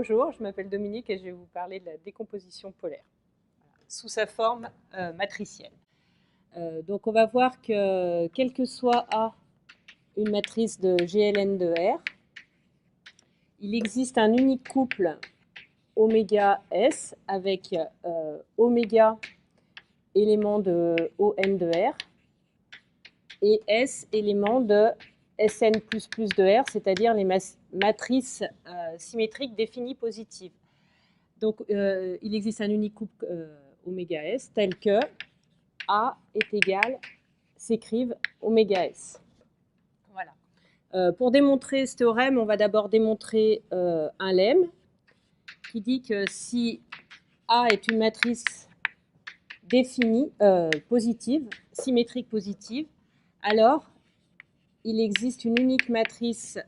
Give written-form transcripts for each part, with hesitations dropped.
Bonjour, je m'appelle Dominique et je vais vous parler de la décomposition polaire sous sa forme matricielle. Donc on va voir que quelle que soit A une matrice de GLN de R, il existe un unique couple oméga S avec oméga élément de ON de R et S élément de Sn++ de R, c'est-à-dire les matrices symétriques définies positives. Donc, il existe un unique couple oméga S tel que A est égal, s'écrive oméga S. Voilà. Pour démontrer ce théorème, on va d'abord démontrer un lemme qui dit que si A est une matrice définie, positive, symétrique positive, alors il existe une unique matrice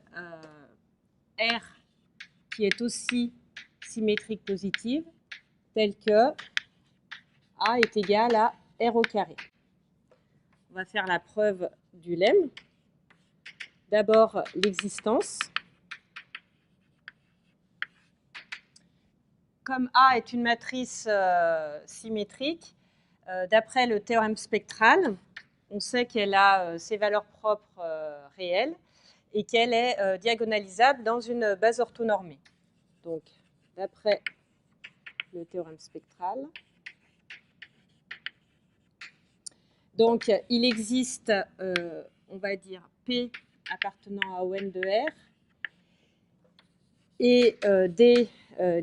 R qui est aussi symétrique positive, telle que A est égal à R au carré. On va faire la preuve du lemme. D'abord, l'existence. Comme A est une matrice symétrique, d'après le théorème spectral, on sait qu'elle a ses valeurs propres réelles et qu'elle est diagonalisable dans une base orthonormée. Donc, d'après le théorème spectral, donc il existe, on va dire, P appartenant à ON de R et D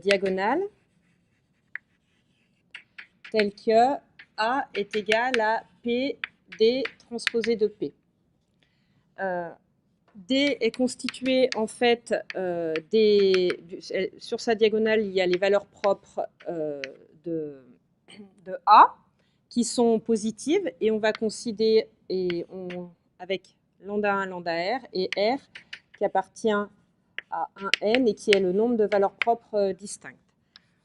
diagonale, tel que A est égal à P D transposé de P. D est constitué en fait sur sa diagonale, il y a les valeurs propres de A qui sont positives et on va considérer avec lambda 1, lambda R et R qui appartient à un n et qui est le nombre de valeurs propres distinctes.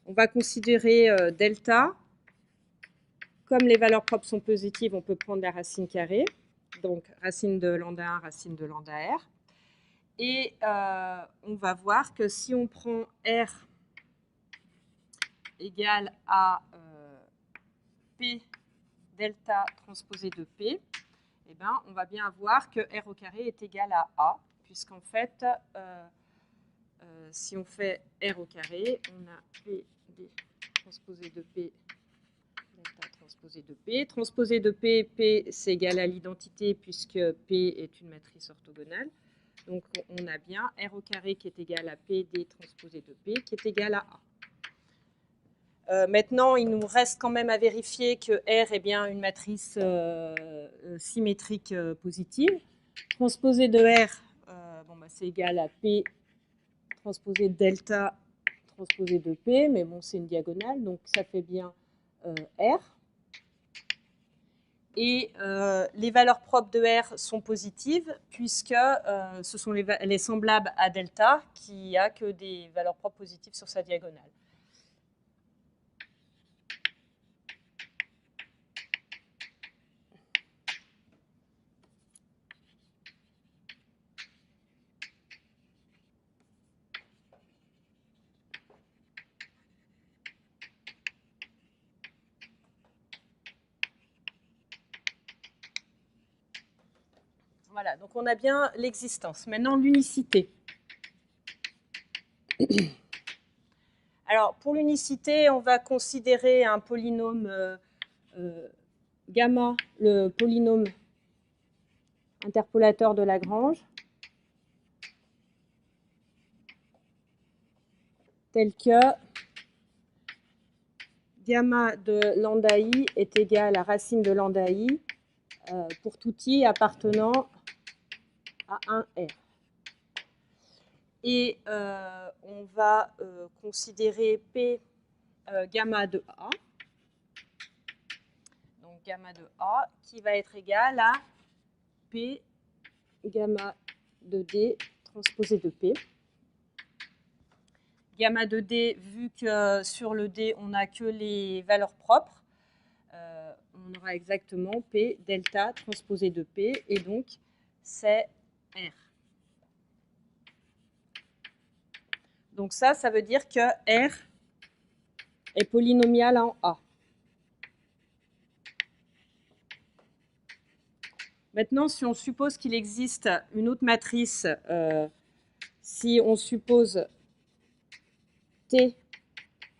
On va considérer delta. Comme les valeurs propres sont positives, on peut prendre la racine carrée. Donc, racine de lambda 1, racine de lambda R. Et on va voir que si on prend R égale à P delta transposé de P, eh ben, on va bien voir que R au carré est égal à A, puisqu'en fait, si on fait R au carré, on a P D transposé de P delta transposé de P. Transposé de P, P c'est égal à l'identité puisque P est une matrice orthogonale. Donc on a bien R au carré qui est égal à PD transposé de P qui est égal à A. Maintenant, il nous reste quand même à vérifier que R est bien une matrice symétrique positive. Transposé de R, c'est égal à P transposé de delta transposé de P, mais bon, c'est une diagonale, donc ça fait bien R. Et les valeurs propres de R sont positives puisque ce sont les semblables à delta qui a que des valeurs propres positives sur sa diagonale. Voilà, donc on a bien l'existence. Maintenant, l'unicité. Alors, pour l'unicité, on va considérer un polynôme gamma, le polynôme interpolateur de Lagrange, tel que gamma de lambda i est égal à racine de lambda i pour tout i appartenant à un R. Et on va considérer P gamma de A, donc gamma de A, qui va être égal à P gamma de D transposé de P. Gamma de D, vu que sur le D, on n'a que les valeurs propres, on aura exactement P delta transposé de P, et donc c'est R. Donc ça veut dire que R est polynomial en A. Maintenant, si on suppose qu'il existe une autre matrice, si on suppose T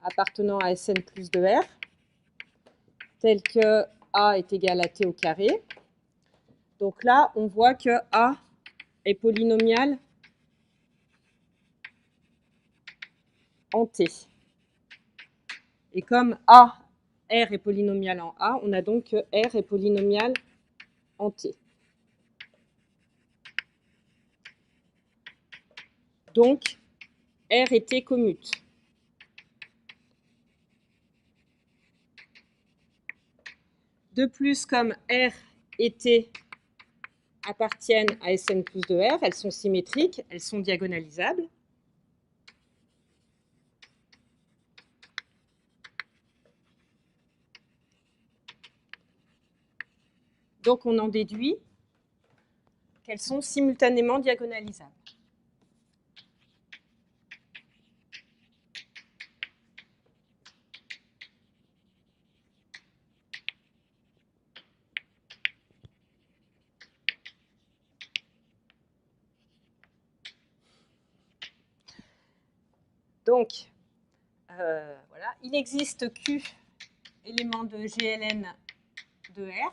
appartenant à Sn plus 2R, tel que A est égal à T au carré, donc là, on voit que A est polynomial en T. Et comme R est polynomial en A, on a donc que R est polynomial en T. Donc, R et T commutent. De plus, comme R et T appartiennent à Sn plus 2R, elles sont symétriques, elles sont diagonalisables. Donc, on en déduit qu'elles sont simultanément diagonalisables. Donc, voilà, il existe Q éléments de GLN de R,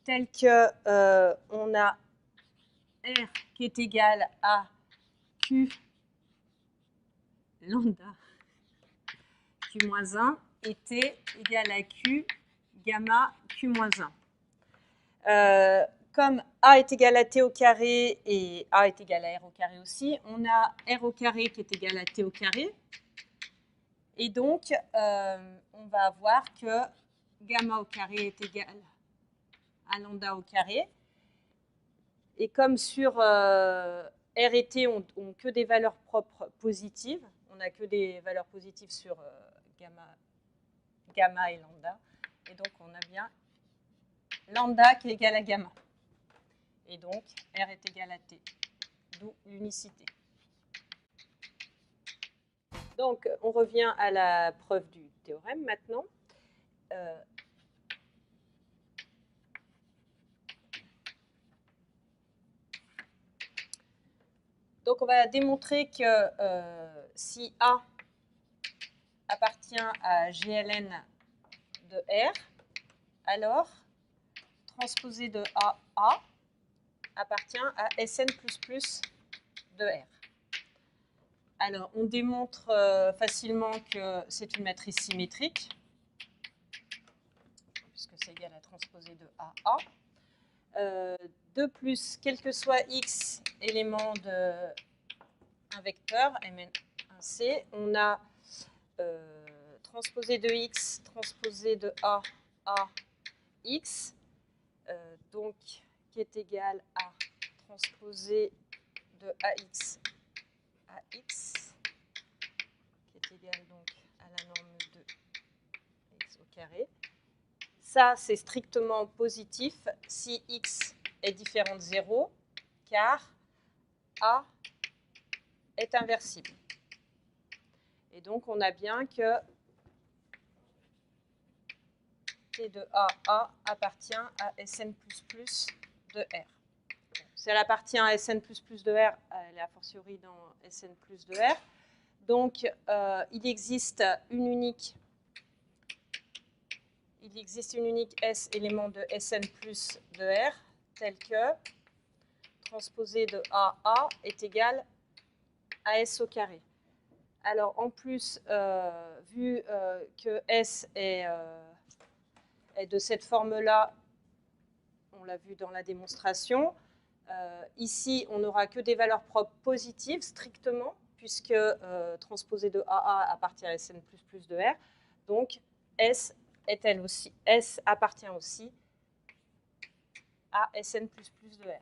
tel que on a R qui est égal à Q lambda Q-1 et T égal à Q gamma Q-1. Comme A est égal à T au carré et A est égal à R au carré aussi, on a R au carré qui est égal à T au carré. Et donc, on va avoir que gamma au carré est égal à lambda au carré. Et comme sur R et T ont que des valeurs propres positives, on n'a que des valeurs positives sur gamma et lambda. Et donc, on a bien lambda qui est égal à gamma. Et donc, R est égal à T, d'où l'unicité. Donc, on revient à la preuve du théorème maintenant. Donc, on va démontrer que si A appartient à GLN de R, alors transposé de A appartient à Sn++ de R. Alors, on démontre facilement que c'est une matrice symétrique, puisque c'est égal à transposé de A. De plus, quel que soit x élément d'un vecteur, Mn1C, on a transposé de x, transposé de A, x, donc qui est égal à transposé de AX, qui est égal donc à la norme de x au carré. Ça, c'est strictement positif si x est différent de 0, car A est inversible. Et donc, on a bien que T de A appartient à Sn++ de R. Si elle appartient à Sn++ de R, elle est a fortiori dans Sn+ de R. Donc, il existe une unique S élément de Sn+ de R, tel que transposé de A est égal à S au carré. Alors, en plus, vu que S est de cette forme-là, on l'a vu dans la démonstration, ici, on n'aura que des valeurs propres positives, strictement, puisque transposé de A appartient à Sn++ de R. Donc, S appartient aussi à Sn++ de R.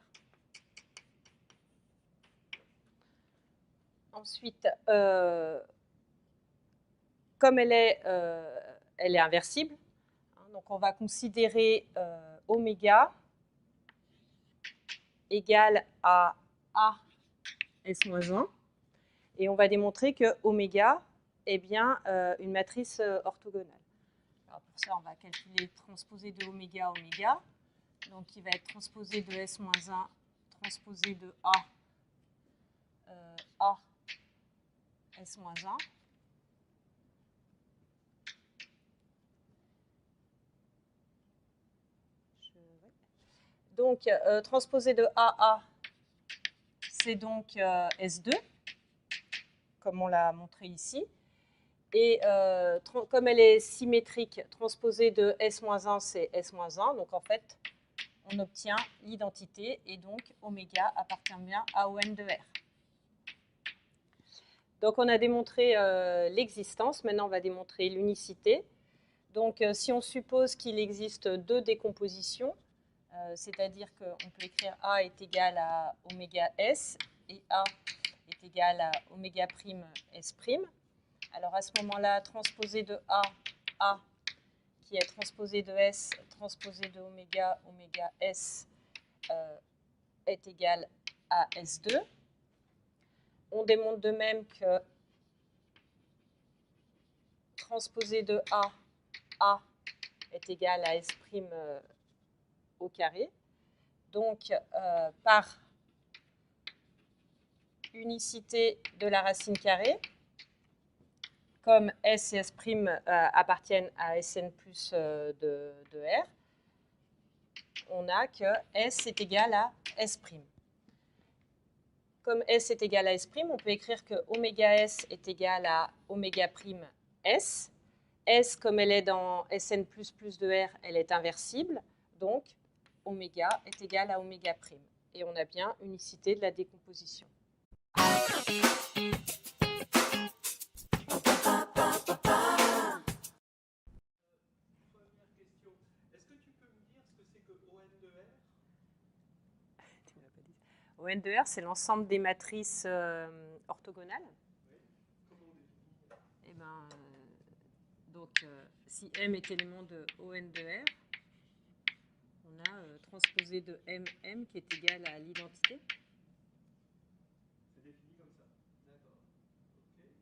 Ensuite, comme elle est inversible, hein, donc on va considérer oméga égale à A S-1. Et on va démontrer que oméga est bien une matrice orthogonale. Alors pour ça, on va calculer transposé de oméga à oméga. Donc il va être transposé de S-1 transposé de A S-1. Donc transposé de AA, c'est donc S2, comme on l'a montré ici. Et comme elle est symétrique, transposée de S-1, c'est S-1. Donc en fait, on obtient l'identité et donc oméga appartient bien à ON de R. Donc on a démontré l'existence, maintenant on va démontrer l'unicité. Donc si on suppose qu'il existe deux décompositions, c'est-à-dire qu'on peut écrire A est égal à oméga S et A est égal à oméga prime S prime. Alors à ce moment-là, transposé de A, qui est transposé de S, transposé de oméga, oméga S est égal à S2. On démontre de même que transposé de A est égal à S prime au carré. Donc, par unicité de la racine carrée, comme S et S' appartiennent à Sn plus de R, on a que S est égal à S'. Comme S est égal à S', on peut écrire que oméga S est égal à oméga prime S. S, comme elle est dans Sn plus de R, elle est inversible. Donc, oméga est égal à oméga prime. Et on a bien unicité de la décomposition. ON de R, c'est l'ensemble des matrices orthogonales. Et ben, donc, si M est élément de ON de R, on a transposé de MM qui est égal à l'identité. C'est défini comme ça. D'accord. Ok.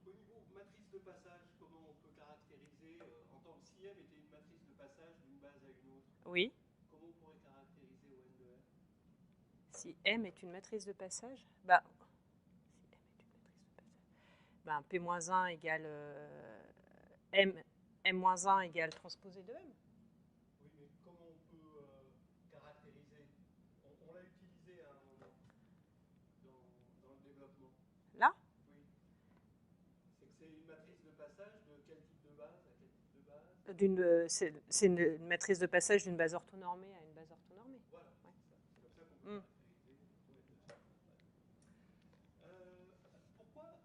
Au niveau matrice de passage, comment on peut caractériser en tant que si M était une matrice de passage d'une base à une autre? Oui. Comment on pourrait caractériser ON de R? Si M est une matrice de passage, bah, P-1 égale M-1 égale transposé de M. Oui, mais comment on peut caractériser? On l'a utilisé à un moment dans le développement. Là? Oui. C'est que c'est une matrice de passage de quel type de base à quel type de base? C'est une matrice de passage d'une base orthonormée à une base orthonormée. Voilà, ouais. C'est comme ça qu'on peut caractériser. Pourquoi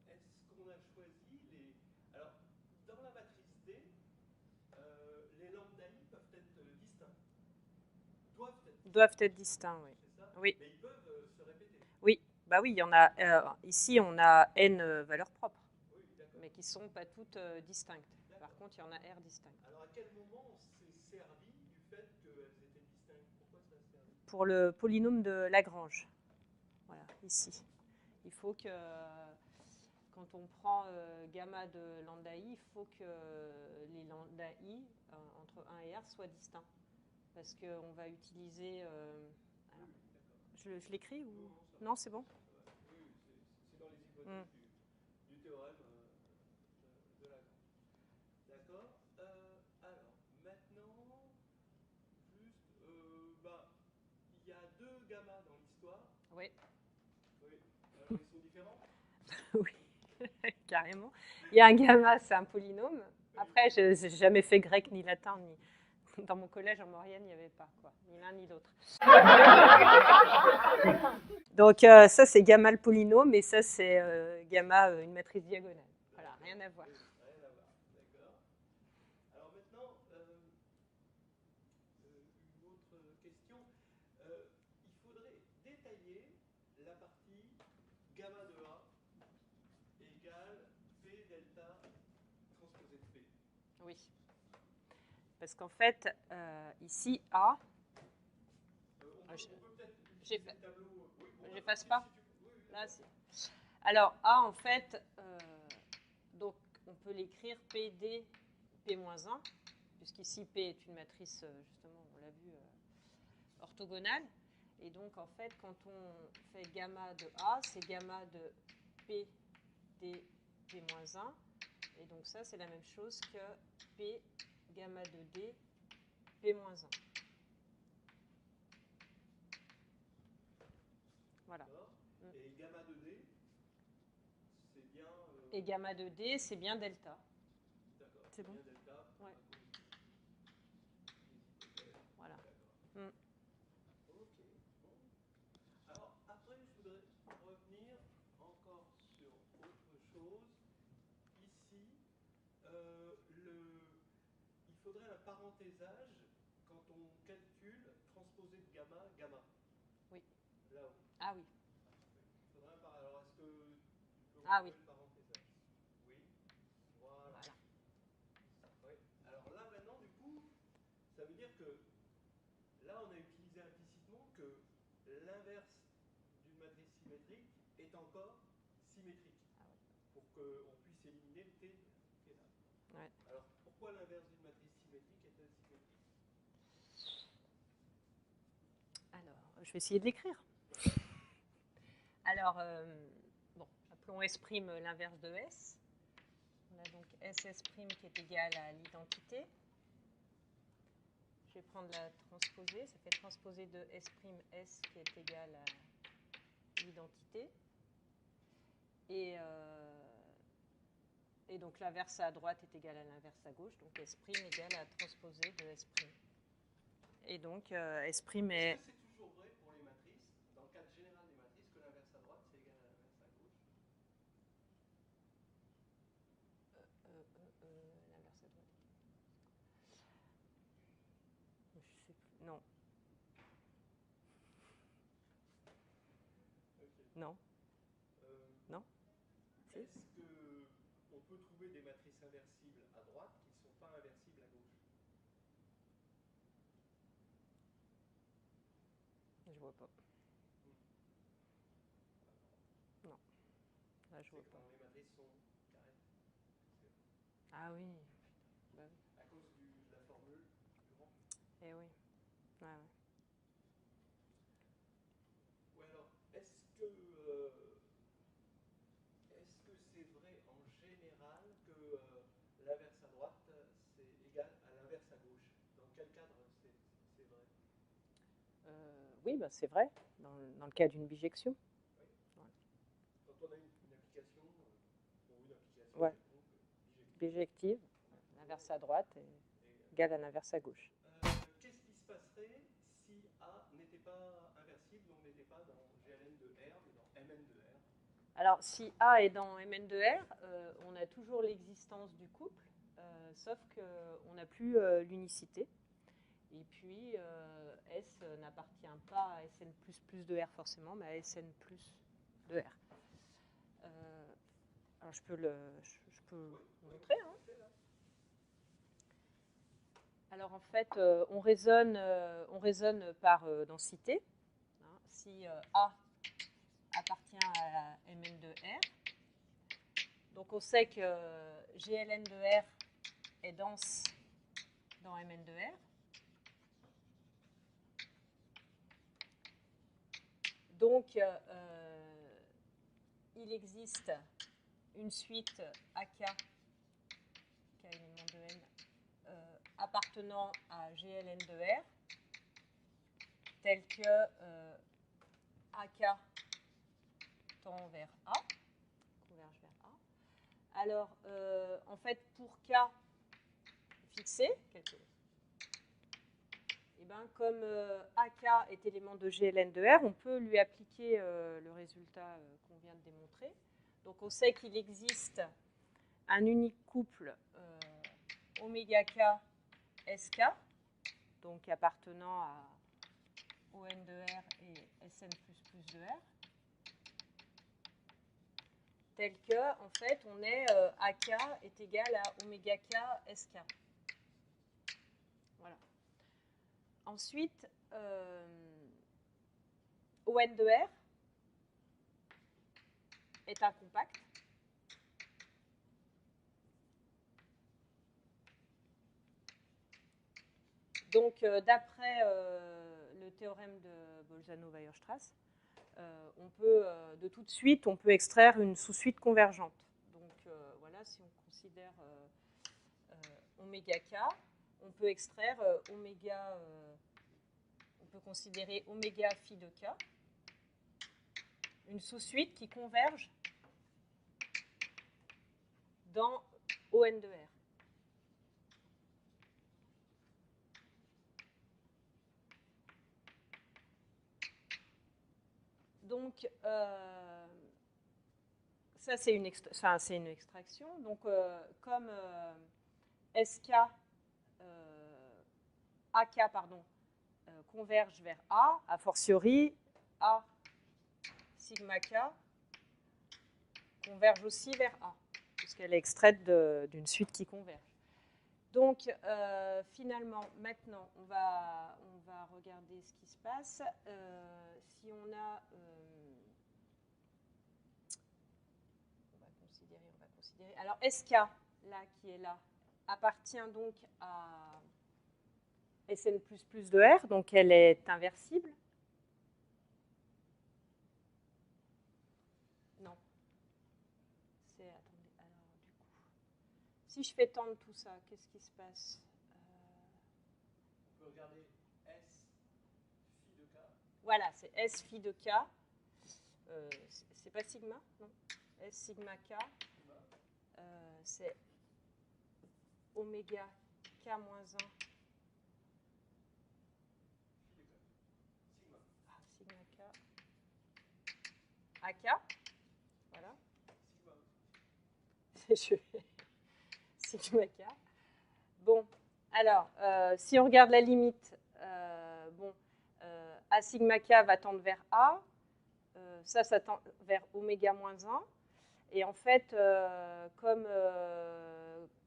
est-ce qu'on a choisi les... Alors, dans la matrice D, les lambda I peuvent être distincts. Doivent être distincts, oui. C'est ça? Oui. Mais ils peuvent se répéter. Oui, bah oui, il y en a. Ici, on a n valeurs propres, Oui, mais qui ne sont pas toutes distinctes. Par contre, il y en a R distinctes. Alors, à quel moment on s'est servi du fait qu'elles étaient distinctes? Pourquoi ça a servi? Pour le polynôme de Lagrange. Voilà, ici. Il faut que, quand on prend gamma de lambda i, il faut que les lambda i entre 1 et R soient distincts. Parce qu'on va utiliser... alors, je l'écris ou... Non, c'est bon? Oui, c'est dans les hypothèses du théorème de Lagrange. D'accord. Alors, maintenant, juste, il y a deux gammas dans l'histoire. Oui. Oui. Alors, ils sont différents? Oui, carrément. Il y a un gamma, c'est un polynôme. Après, je n'ai jamais fait grec ni latin, ni dans mon collège en Maurienne, il n'y avait pas, quoi, ni l'un ni l'autre. Donc ça, c'est gamma le polynôme, et ça, c'est gamma une matrice diagonale. Voilà, rien à voir. Rien à voir, d'accord. Alors maintenant, une autre question. Il faudrait détailler la partie gamma de A égale P delta transposé de P. Oui. Parce qu'en fait, ici, A... On peut peut-être utiliser le tableau. Oui, j'efface pas. Là, alors, A, en fait, donc, on peut l'écrire PD P-1, puisqu'ici P est une matrice, justement, on l'a vu, orthogonale. Et donc, en fait, quand on fait gamma de A, c'est gamma de P D P-1. Et donc, ça, c'est la même chose que P gamma de D P-1. Voilà. Et gamma de D, c'est bien... Et gamma de D, c'est bien delta. D'accord. C'est bon. Bien delta. Ouais. Voilà. Ok. Bon. Alors, après, je voudrais revenir encore sur autre chose. Ici, il faudrait un parenthésage quand on calcule transposé de gamma, gamma. Oui. Là-haut. Ah oui. Il faudrait un parenthésage. Alors, est-ce que tu peux Ah oui. le parenthésage? Oui. Voilà. Oui. Alors là, maintenant, du coup, ça veut dire que là, on a utilisé implicitement que l'inverse d'une matrice symétrique est encore symétrique. Pour qu'on puisse éliminer le T qui est là. Ouais. Alors, pourquoi l'inverse d'une matrice symétrique est-elle symétrique? Alors, je vais essayer de l'écrire. Alors, bon, appelons S' l'inverse de S. On a donc SS' qui est égal à l'identité. Je vais prendre la transposée. Ça fait transposée de S' qui est égal à l'identité. Et donc l'inverse à droite est égal à l'inverse à gauche. Donc S' égale à transposée de S'. Et donc S' est... Est-ce que c'est toujours vrai pour les matrices, dans le cadre général des matrices, que l'inverse à droite c'est égal à l'inverse à gauche? L'inverse à droite. Je sais plus. Non. Okay. Non. Non. Si. Est-ce qu'on peut trouver des matrices inversibles à droite qui ne sont pas inversibles à gauche? Je vois pas. Non. Là, je vois pas. Quand les matrices sont carrées. Ah oui. Bah oui. À cause de la formule du grand. Eh oui. Ouais, ouais. Ou alors, est-ce que c'est vrai en général que l'inverse à droite c'est égal à l'inverse à gauche? Dans quel cadre c'est vrai? Oui, bah, c'est vrai, dans le cas d'une bijection. Oui. Ouais. Quand on a une application, ouais. Bijective, l'inverse à droite est égal à l'inverse à gauche. Qu'est-ce qui se passerait si A n'était pas inversible, donc n'était pas dans GLN de R, mais dans MN de R? Alors, si A est dans Mn de R, on a toujours l'existence du couple, sauf qu'on n'a plus l'unicité. Et puis, S n'appartient pas à Sn++ de R forcément, mais à Sn+ de R. Alors, je peux vous montrer. Hein. Alors, en fait, on raisonne par densité. Hein, si A appartient à Mn de R, donc on sait que GLN de R est dense dans Mn de R. Donc, il existe une suite AK, K élément de N, appartenant à GLN de R, telle que AK tend vers A, converge vers A. Alors, en fait, pour K fixé, et ben, comme AK est élément de GLN de R, on peut lui appliquer le résultat qu'on vient de démontrer. Donc, on sait qu'il existe un unique couple oméga K SK, donc appartenant à ON de R et Sn++ de R, tel que, en fait, on est AK est égal à oméga K SK. Voilà. Ensuite, ON de R, est un compact. Donc, d'après le théorème de Bolzano-Weierstrass, on peut, de tout de suite, on peut extraire une sous-suite convergente. Donc, voilà, si on considère oméga k, on peut extraire oméga, on peut considérer oméga phi de k, une sous-suite qui converge dans ON de R. Donc, ça, c'est une extraction. Donc, comme SK, AK, pardon, converge vers A fortiori, A sigma K converge aussi vers A, puisqu'elle est extraite d'une suite qui converge. Donc, finalement, maintenant, on va regarder ce qui se passe. Si on a... on va considérer. Alors, SK, là, qui est là, appartient donc à Sn++ de R, donc elle est inversible. Non. Attendez, alors, du coup, si je fais tendre tout ça, qu'est-ce qui se passe? On peut regarder S phi de K. Voilà, c'est S phi de K. C'est pas sigma, non? S sigma K. C'est oméga K moins 1. Sigma K. AK. Voilà. Sigma K. Bon, alors, si on regarde la limite, bon, A sigma K va tendre vers A. Ça tend vers oméga moins 1. Et en fait, comme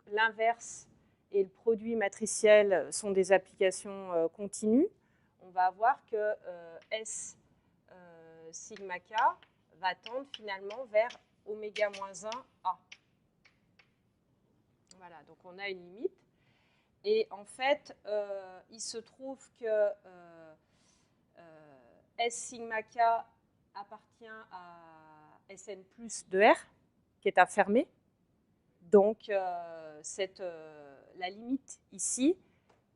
l'inverse et le produit matriciel sont des applications continues, on va avoir que S sigma K va tendre finalement vers oméga moins 1 A. Voilà, donc on a une limite. Et en fait, il se trouve que S sigma K appartient à Sn+ de R, qui est infermé. Donc, la limite ici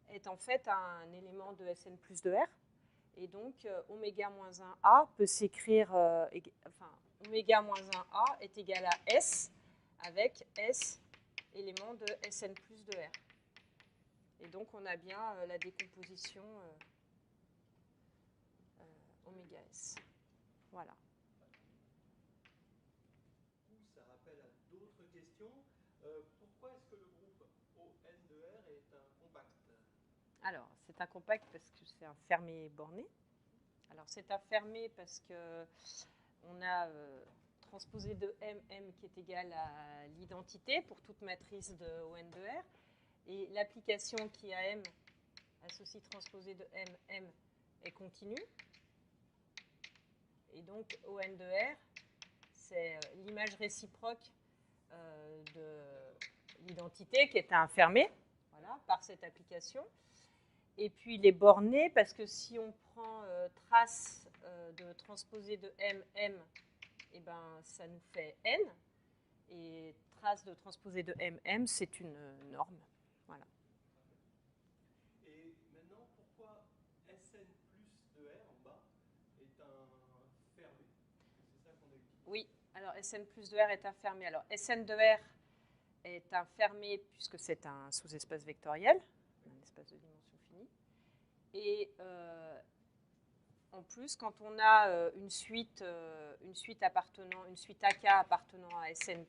est en fait un élément de Sn+ de R. Et donc, oméga moins 1A peut s'écrire, enfin, oméga moins 1A est égal à S avec S élément de Sn+ de R. Et donc, on a bien la décomposition oméga S. Voilà. Ça rappelle à d'autres questions. Pourquoi est-ce que le groupe ON de R est un compact? Alors, c'est un compact parce que c'est un fermé borné. Alors, c'est un fermé parce qu'on a transposé de M qui est égal à l'identité pour toute matrice de ON de R. Et l'application qui a M associe transposé de M est continue. Et donc, ON de R, c'est l'image réciproque de l'identité qui est un fermé, voilà, par cette application. Et puis, il est borné parce que si on prend trace de transposé de M, eh ben, ça nous fait N. Et trace de transposé de M, c'est une norme. Voilà. Et maintenant, pourquoi Sn+ de R en bas est un fermé? C'est ça qu'on a utilisé. Oui, alors Sn+ de R est un fermé. Alors Sn de R est un fermé puisque c'est un sous-espace vectoriel, un espace de dimension finie. Et en plus, quand on a une suite AK appartenant à Sn+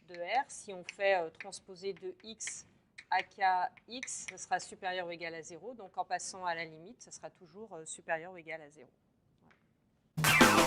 de R, si on fait transposer de X AK X, ça sera supérieur ou égal à 0. Donc en passant à la limite, ça sera toujours supérieur ou égal à 0. Voilà.